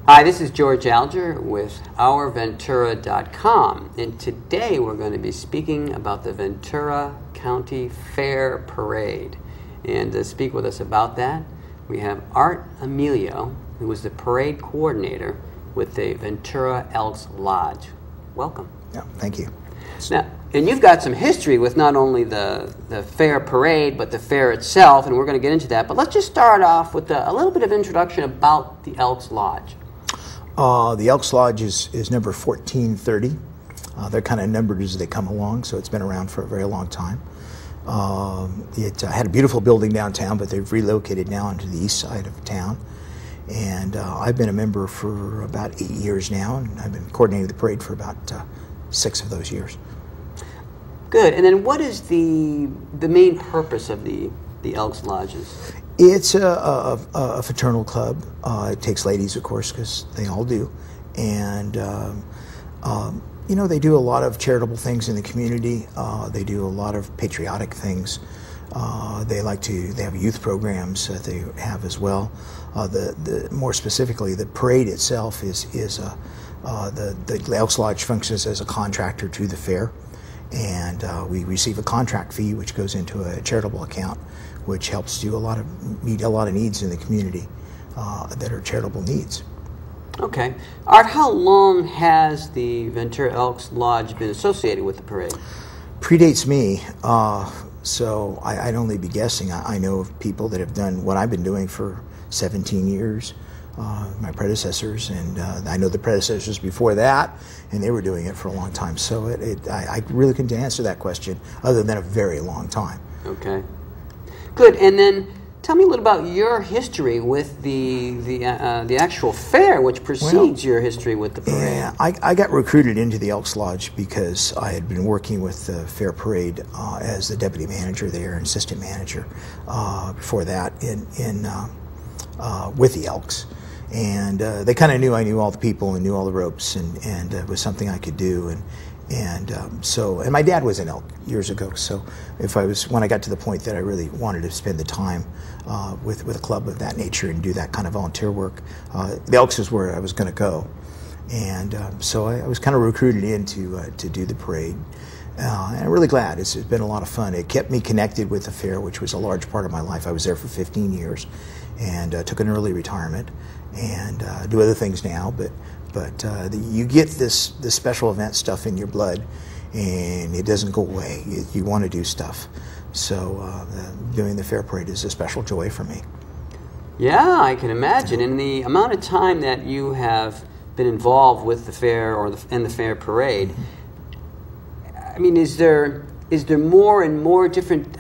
Hi, this is George Alger with OurVentura.com, and today we're going to be speaking about the Ventura County Fair Parade. And to speak with us about that, we have Amelio, who is the parade coordinator with the Ventura Elks Lodge. Welcome. Yeah, thank you. Now, and you've got some history with not only the fair parade, but the fair itself, and we're going to get into that. But let's just start off with a little bit of introduction about the Elks Lodge. The Elks Lodge is number 1430. They're kind of numbered as they come along, so it's been around for a very long time. It had a beautiful building downtown, but they've relocated now into the east side of town. And I've been a member for about 8 years now, and I've been coordinating the parade for about 6 of those years. Good. And then what is the main purpose of the Elks Lodges? It's a fraternal club. It takes ladies, of course, because they all do. And, you know, they do a lot of charitable things in the community. They do a lot of patriotic things. They have youth programs that they have as well. More specifically, the parade itself the Elks Lodge functions as a contractor to the fair. And we receive a contract fee, which goes into a charitable account, which helps do meet a lot of needs in the community that are charitable needs. Okay. Art, how long has the Ventura Elks Lodge been associated with the parade? Predates me, so I'd only be guessing. I know of people that have done what I've been doing for 17 years, my predecessors, and I know the predecessors before that, and they were doing it for a long time. So I really couldn't answer that question other than a very long time. Okay. Good. And then tell me a little about your history with the actual fair, which precedes your history with the parade. Yeah, I got recruited into the Elks Lodge because I had been working with the fair parade as the deputy manager there and assistant manager before that with the Elks. And they kind of knew I knew all the people and knew all the ropes, and it was something I could do. And my dad was an elk years ago, so when I got to the point that I really wanted to spend the time with a club of that nature and do that kind of volunteer work, the Elks is where I was going to go. And so I was kind of recruited in to do the parade. And I'm really glad. It's been a lot of fun. It kept me connected with the fair, which was a large part of my life. I was there for 15 years and took an early retirement and do other things now, but you get this special event stuff in your blood, and it doesn't go away. You want to do stuff. So doing the fair parade is a special joy for me. Yeah, I can imagine. And the amount of time that you have been involved with the fair and the fair parade, I mean, is there more and more different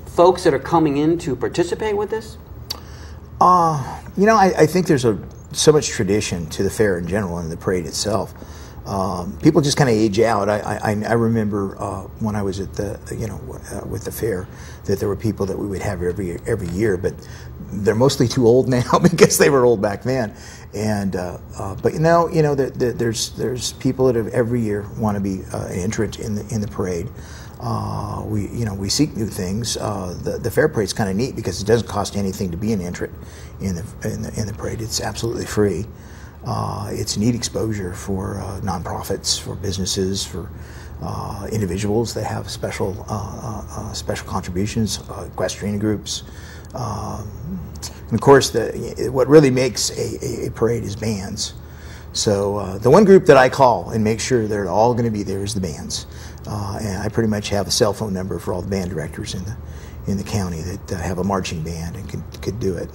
folks that are coming in to participate with this? You know, I think there's so much tradition to the fair in general and the parade itself. People just kind of age out. I remember when I was at with the fair, that there were people that we would have every year, but they're mostly too old now because they were old back then. And but there's people that have every year want to be an entrant in the parade. We seek new things. The fair parade's kind of neat because it doesn't cost anything to be an entrant in the parade. It's absolutely free. It's neat exposure for nonprofits, for businesses, for individuals that have special contributions, equestrian groups. And of course, what really makes a parade is bands. So the one group that I call and make sure they're all going to be there is the bands. And I pretty much have a cell phone number for all the band directors in the county that have a marching band and could do it.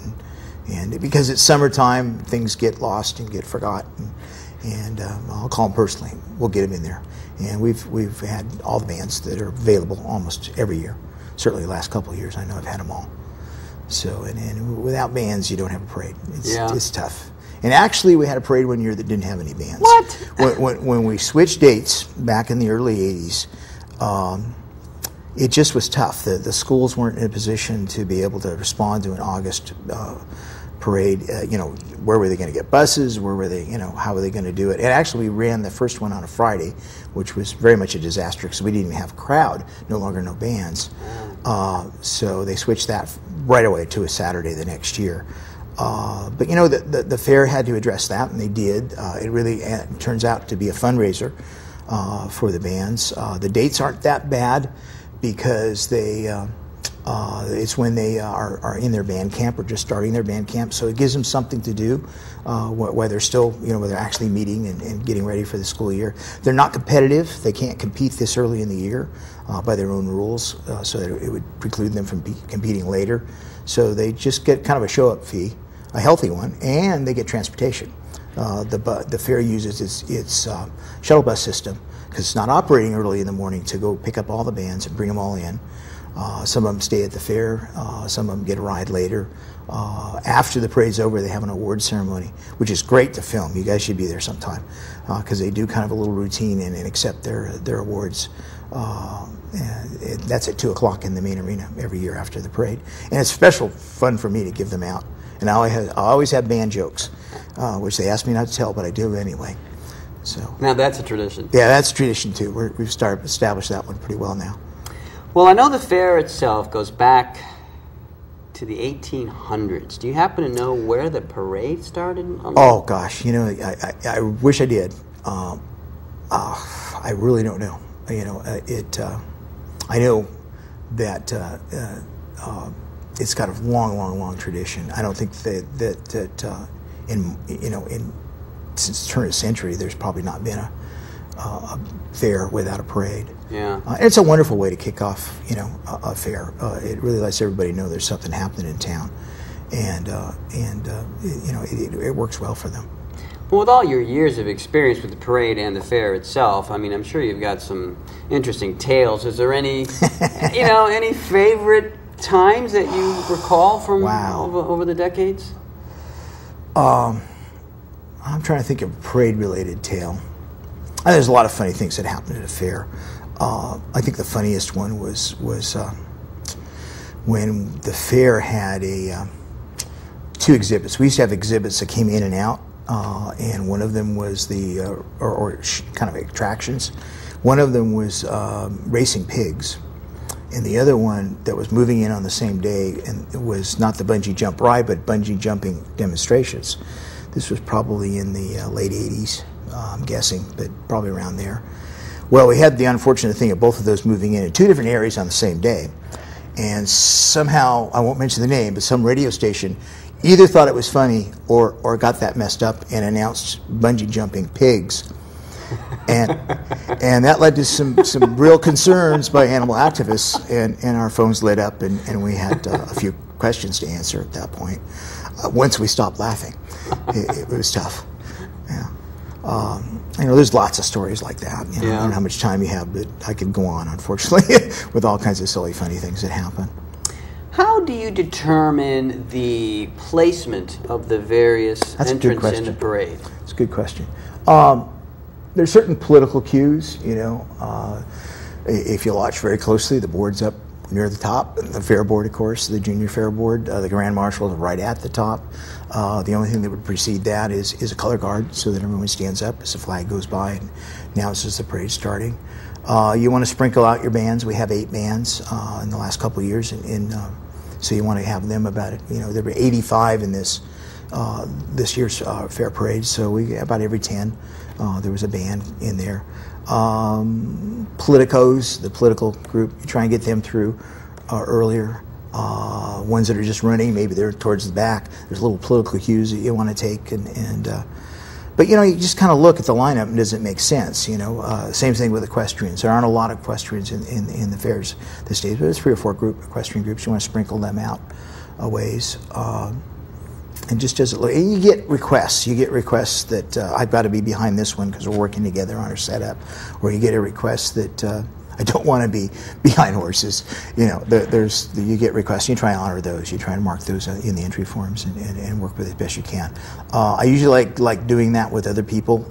And because it's summertime, things get lost and get forgotten. And I'll call them personally. We'll get them in there. And we've had all the bands that are available almost every year. Certainly the last couple of years, I know I've had them all. So and without bands, you don't have a parade. It's tough. And actually, we had a parade one year that didn't have any bands. What? When we switched dates back in the early 80s, it just was tough. The schools weren't in a position to be able to respond to an August parade. Where were they going to get buses? Where were they? How were they going to do it? And actually, we ran the first one on a Friday, which was very much a disaster because we didn't even have a crowd. No longer no bands. So they switched that right away to a Saturday the next year. But you know, the fair had to address that, and they did. It really turns out to be a fundraiser for the bands. The dates aren't that bad because it's when they are in their band camp or just starting their band camp, so it gives them something to do while they're still, while they're actually meeting and getting ready for the school year. They're not competitive. They can't compete this early in the year by their own rules, so that it would preclude them from competing later. So they just get kind of a show-up fee, a healthy one, and they get transportation. The fair uses its shuttle bus system because it's not operating early in the morning to go pick up all the bands and bring them all in. Some of them stay at the fair. Some of them get a ride later. After the parade's over, they have an award ceremony, which is great to film. You guys should be there sometime because they do kind of a little routine and accept their awards. And that's at 2 o'clock in the main arena every year after the parade. And it's special fun for me to give them out. And I always have band jokes, which they ask me not to tell, but I do anyway. So now that's a tradition. Yeah, that's a tradition too. We've established that one pretty well now. Well, I know the fair itself goes back to the 1800s. Do you happen to know where the parade started? Oh gosh, I wish I did. I really don't know. I know that it's got a long tradition. I don't think that since the turn of the century, there's probably not been a fair without a parade. Yeah, it's a wonderful way to kick off, a fair. It really lets everybody know there's something happening in town, and it works well for them. Well, with all your years of experience with the parade and the fair itself, I mean, I'm sure you've got some interesting tales. Is there any, any favorite times that you recall from over the decades? I'm trying to think of a parade-related tale. There's a lot of funny things that happened at a fair. I think the funniest one was when the fair had two exhibits. We used to have exhibits that came in and out, and one of them was kind of attractions. One of them was racing pigs, and the other one that was moving in on the same day, and it was not the bungee jump ride, but bungee jumping demonstrations. This was probably in the late 80s, I'm guessing, but probably around there. Well, we had the unfortunate thing of both of those moving in two different areas on the same day. And somehow, I won't mention the name, but some radio station either thought it was funny or got that messed up and announced bungee jumping pigs. And that led to some real concerns by animal activists, and our phones lit up, and we had a few questions to answer at that point. Once we stopped laughing, it was tough. Yeah. There's lots of stories like that. I don't know how much time you have, but I could go on, unfortunately, with all kinds of silly, funny things that happen. How do you determine the placement of the various entrants in the parade? That's a good question. There's certain political cues, if you watch very closely, the board's up near the top. The fair board, of course, the junior fair board, the grand marshal is right at the top. The only thing that would precede that is a color guard, so that everyone stands up as the flag goes by and announces the parade starting. You want to sprinkle out your bands. We have 8 bands in the last couple of years, so you want to have them about it. There were 85 in this year's fair parade, so about every 10 there was a band in there. Politicos, the political group, you try and get them through earlier. Ones that are just running, maybe they're towards the back. There's little political cues that you want to take, but you just kind of look at the lineup and does it make sense? Same thing with equestrians. There aren't a lot of equestrians in the fairs these days, but there's 3 or 4 equestrian groups. You want to sprinkle them out a ways. And just does it look, and you get requests. You get requests that I've got to be behind this one because we're working together on our setup, or you get a request that I don't want to be behind horses. You get requests. You try and honor those. You try and mark those in the entry forms and work with it as best you can. I usually like doing that with other people.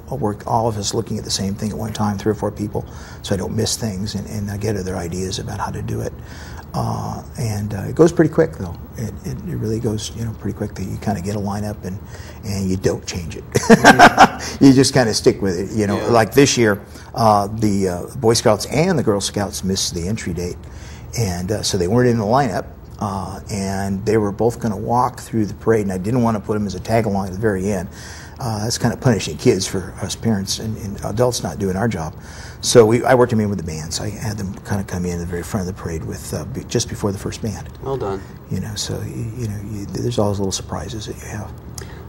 All of us looking at the same thing at one time, 3 or 4 people, so I don't miss things and I get other ideas about how to do it. It goes pretty quick, though. It really goes, pretty quick. That you kind of get a lineup and you don't change it. You just kind of stick with it. Like this year, the Boy Scouts and the Girl Scouts missed the entry date, and so they weren't in the lineup. and they were both going to walk through the parade, and I didn't want to put them as a tag-along at the very end. That's kind of punishing kids for us parents and adults not doing our job. So I worked them in with the bands. I had them kind of come in at the very front of the parade with just before the first band. Well done. You know, so there's all those little surprises that you have.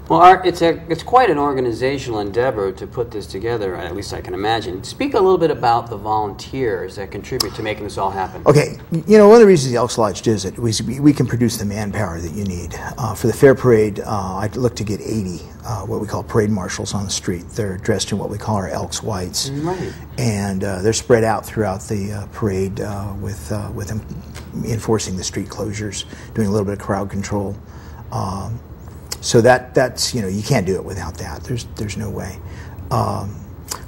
Well, Art, it's quite an organizational endeavor to put this together, at least I can imagine. Speak a little bit about the volunteers that contribute to making this all happen. Okay, you know, one of the reasons the Elks Lodge does it is we can produce the manpower that you need. For the fair parade, I look to get 80 what we call parade marshals on the street. They're dressed in what we call our Elks whites. Right. And they're spread out throughout the parade with them enforcing the street closures, doing a little bit of crowd control. So that's, you know, you can't do it without that. There's no way.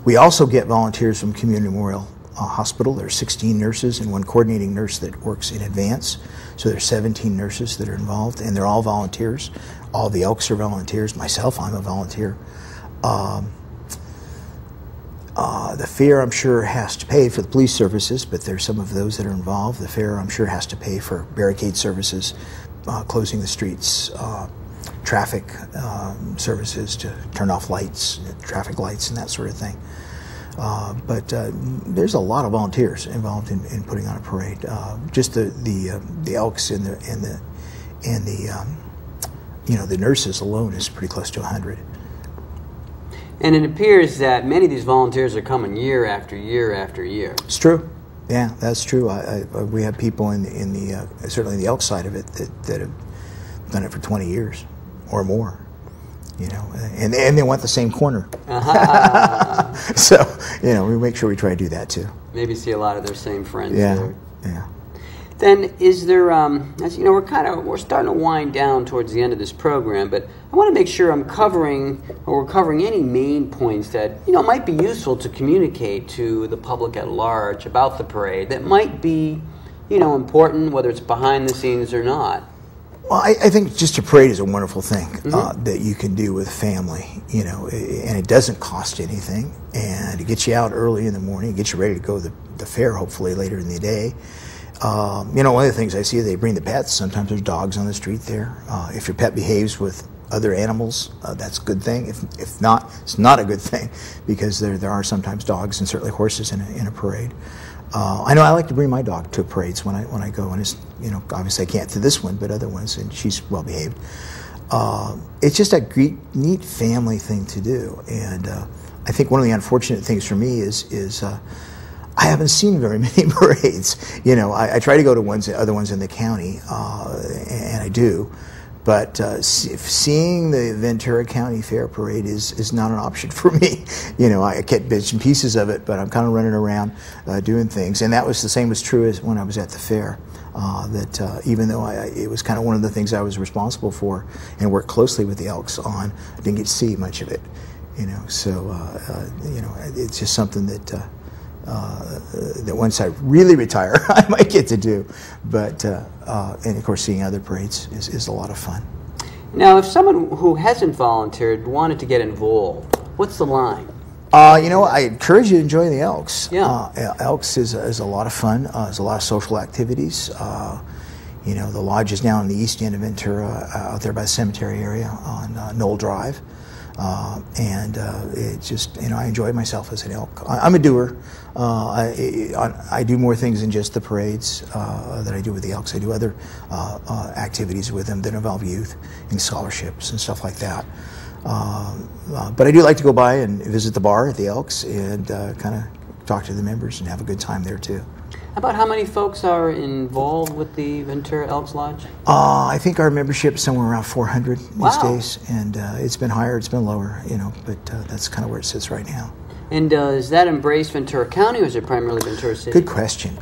We also get volunteers from Community Memorial Hospital. There are 16 nurses and one coordinating nurse that works in advance. So there's 17 nurses that are involved, and they're all volunteers. All the Elks are volunteers. Myself, I'm a volunteer. The fair, I'm sure, has to pay for the police services, but there's some of those that are involved. The fair, I'm sure, has to pay for barricade services, closing the streets, traffic services to turn off lights, traffic lights, and that sort of thing. But there's a lot of volunteers involved in putting on a parade. Just the Elks and the you know, the nurses alone is pretty close to 100. And it appears that many of these volunteers are coming year after year after year. It's true. Yeah, that's true. We have people in the certainly the Elk side of it that have done it for 20 years or more, you know, and they want the same corner. So, you know, we make sure we try to do that too. Maybe see a lot of their same friends. Yeah, there. yeah. Then is there, as you know, we're starting to wind down towards the end of this program, but I want to make sure we're covering any main points that, you know, might be useful to communicate to the public at large about the parade that might be, you know, important, whether it's behind the scenes or not. Well, I think just a parade is a wonderful thing that you can do with family, you know, and it doesn't cost anything, and it gets you out early in the morning, it gets you ready to go to the fair hopefully later in the day. You know, one of the things I see, they bring the pets. Sometimes there's dogs on the street there. If your pet behaves with other animals, that's a good thing. If not, it's not a good thing, because there are sometimes dogs and certainly horses in a parade. I know I like to bring my dog to parades when I go, and it's, you know, obviously I can't to this one, but other ones, and she's well behaved. It's just a great, neat family thing to do, and I think one of the unfortunate things for me is I haven't seen very many parades. You know, I try to go to other ones in the county, and I do. But seeing the Ventura County Fair Parade is not an option for me. You know, I get bits and pieces of it, but I'm kind of running around doing things. And that was the same was true as when I was at the fair. Even though it was kind of one of the things I was responsible for and worked closely with the Elks on, I didn't get to see much of it. You know, so you know, it's just something that once I really retire, I might get to do. But and of course, seeing other parades is a lot of fun. Now, if someone who hasn't volunteered wanted to get involved, what's the line? You know, I encourage you to join the Elks. Yeah. Elks is a lot of fun. There's a lot of social activities. You know, the lodge is down on the east end of Ventura, out there by the cemetery area on Knoll Drive. And it just, you know, I enjoy myself as an Elk. I'm a doer. I do more things than just the parades that I do with the Elks. I do other activities with them that involve youth and scholarships and stuff like that. But I do like to go by and visit the bar at the Elks and kind of talk to the members and have a good time there too. About how many folks are involved with the Ventura Elks Lodge? I think our membership is somewhere around 400 these days, and it's been higher, it's been lower, you know, but that's kind of where it sits right now. And does that embrace Ventura County, or is it primarily Ventura City? Good question.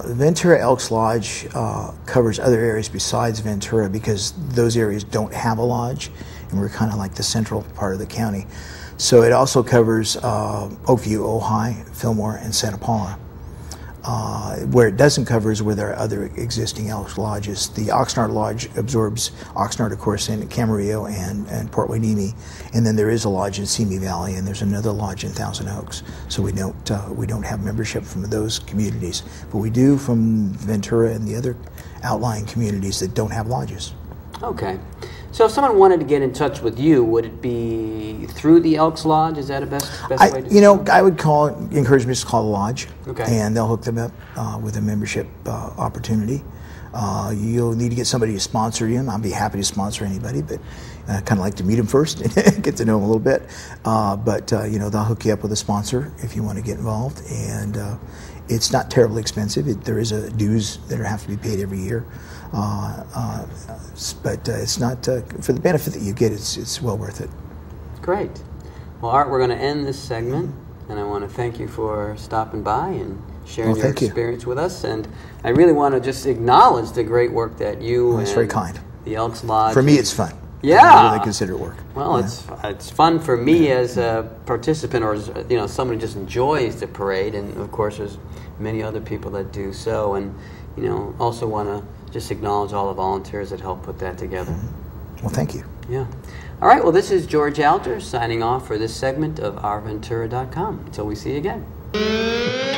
Ventura Elks Lodge covers other areas besides Ventura, because those areas don't have a lodge, and we're kind of like the central part of the county. So it also covers Oakview, Ojai, Fillmore, and Santa Paula. Where it doesn't cover is where there are other existing Elks Lodges. The Oxnard Lodge absorbs Oxnard, of course, and Camarillo and Port Hueneme, and then there is a lodge in Simi Valley, and there's another lodge in Thousand Oaks. So we don't have membership from those communities, but we do from Ventura and the other outlying communities that don't have lodges. Okay. So if someone wanted to get in touch with you, would it be through the Elks Lodge? Is that a best way to you know, I would encourage them to call the lodge, okay, and they'll hook them up with a membership opportunity. You'll need to get somebody to sponsor you, and I'll be happy to sponsor anybody, but I kind of like to meet them first and get to know them a little bit. But you know, they'll hook you up with a sponsor if you want to get involved, and it's not terribly expensive. There is a dues that have to be paid every year, but it's not for the benefit that you get. It's well worth it. Great. Well, Art, we're going to end this segment, and I want to thank you for stopping by and sharing your experience with us. And I really want to just acknowledge the great work that you it's and very kind. the Elks Lodge. For me, it's fun. Yeah, I really consider it work. Well, yeah, it's fun for me as a participant, or as, you know, someone who just enjoys the parade, and of course there's many other people that do so. And you know, also want to just acknowledge all the volunteers that help put that together. Well, thank you. Yeah. All right. Well, this is George Alger signing off for this segment of OurVentura.com. Until we see you again.